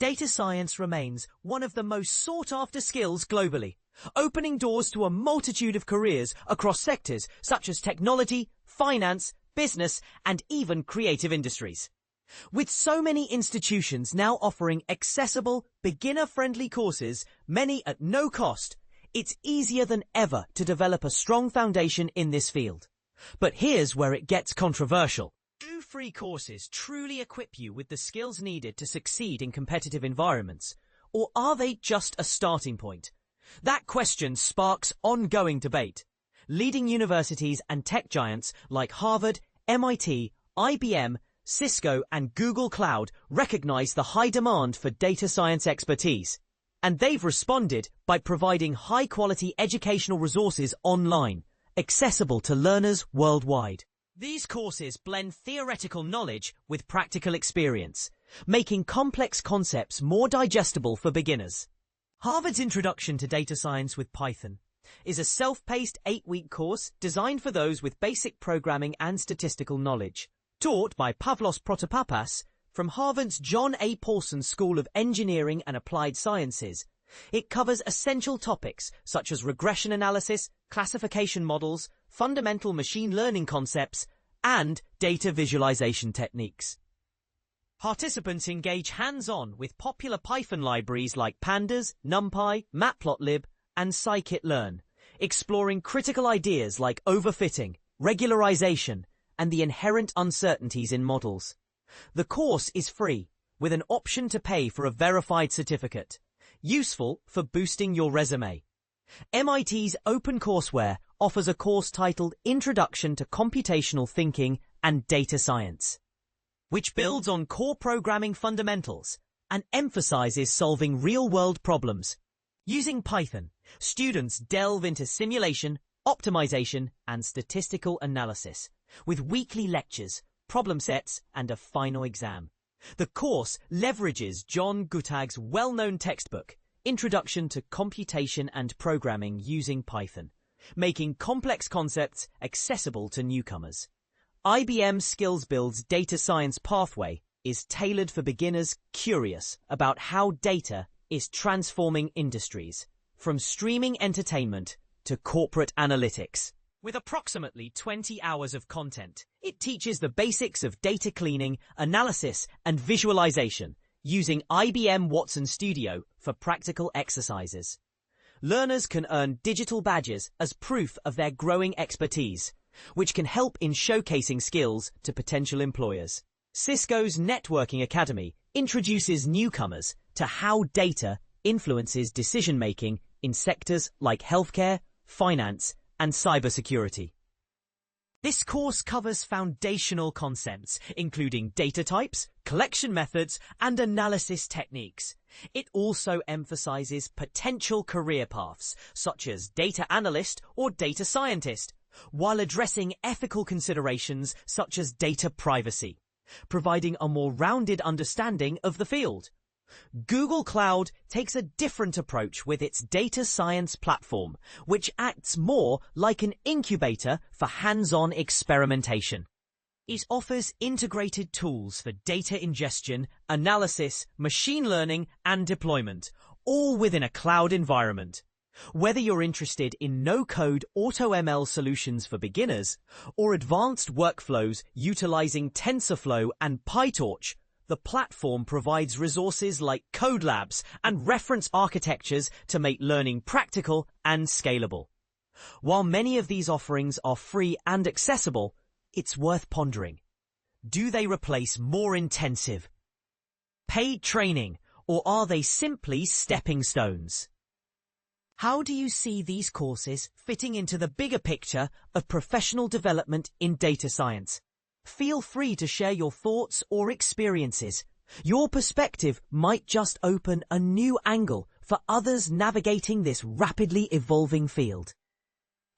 Data science remains one of the most sought-after skills globally, opening doors to a multitude of careers across sectors such as technology, finance, business, and even creative industries. With so many institutions now offering accessible, beginner-friendly courses, many at no cost, it's easier than ever to develop a strong foundation in this field. But here's where it gets controversial. Do free courses truly equip you with the skills needed to succeed in competitive environments, or are they just a starting point? That question sparks ongoing debate. Leading universities and tech giants like Harvard, MIT, IBM, Cisco, and Google Cloud recognize the high demand for data science expertise, and they've responded by providing high-quality educational resources online, accessible to learners worldwide. These courses blend theoretical knowledge with practical experience, making complex concepts more digestible for beginners. Harvard's Introduction to Data Science with Python is a self-paced 8-week course designed for those with basic programming and statistical knowledge. Taught by Pavlos Protopapas from Harvard's John A. Paulson School of Engineering and Applied Sciences, it covers essential topics such as regression analysis, classification models, fundamental machine learning concepts, and data visualization techniques. Participants engage hands-on with popular Python libraries like Pandas, NumPy, Matplotlib, and scikit-learn, exploring critical ideas like overfitting, regularization, and the inherent uncertainties in models. The course is free, with an option to pay for a verified certificate, useful for boosting your resume. MIT's OpenCourseWare offers a course titled Introduction to Computational Thinking and Data Science, which builds on core programming fundamentals and emphasizes solving real-world problems. Using Python, students delve into simulation, optimization, and statistical analysis, with weekly lectures, problem sets, and a final exam. The course leverages John Guttag's well-known textbook, Introduction to Computation and Programming Using Python, making complex concepts accessible to newcomers. IBM SkillsBuild's data science pathway is tailored for beginners curious about how data is transforming industries, from streaming entertainment to corporate analytics. With approximately 20 hours of content, it teaches the basics of data cleaning, analysis, and visualization, using IBM Watson Studio for practical exercises. Learners can earn digital badges as proof of their growing expertise, which can help in showcasing skills to potential employers. Cisco's Networking Academy introduces newcomers to how data influences decision-making in sectors like healthcare, finance, and cybersecurity. This course covers foundational concepts, including data types, collection methods, and analysis techniques. It also emphasizes potential career paths, such as data analyst or data scientist, while addressing ethical considerations such as data privacy, providing a more rounded understanding of the field. Google Cloud takes a different approach with its data science platform, which acts more like an incubator for hands-on experimentation. It offers integrated tools for data ingestion, analysis, machine learning, and deployment, all within a cloud environment. Whether you're interested in no-code AutoML solutions for beginners or advanced workflows utilizing TensorFlow and PyTorch, the platform provides resources like code labs and reference architectures to make learning practical and scalable. While many of these offerings are free and accessible, it's worth pondering. Do they replace more intensive, paid training, or are they simply stepping stones? How do you see these courses fitting into the bigger picture of professional development in data science? Feel free to share your thoughts or experiences. Your perspective might just open a new angle for others navigating this rapidly evolving field.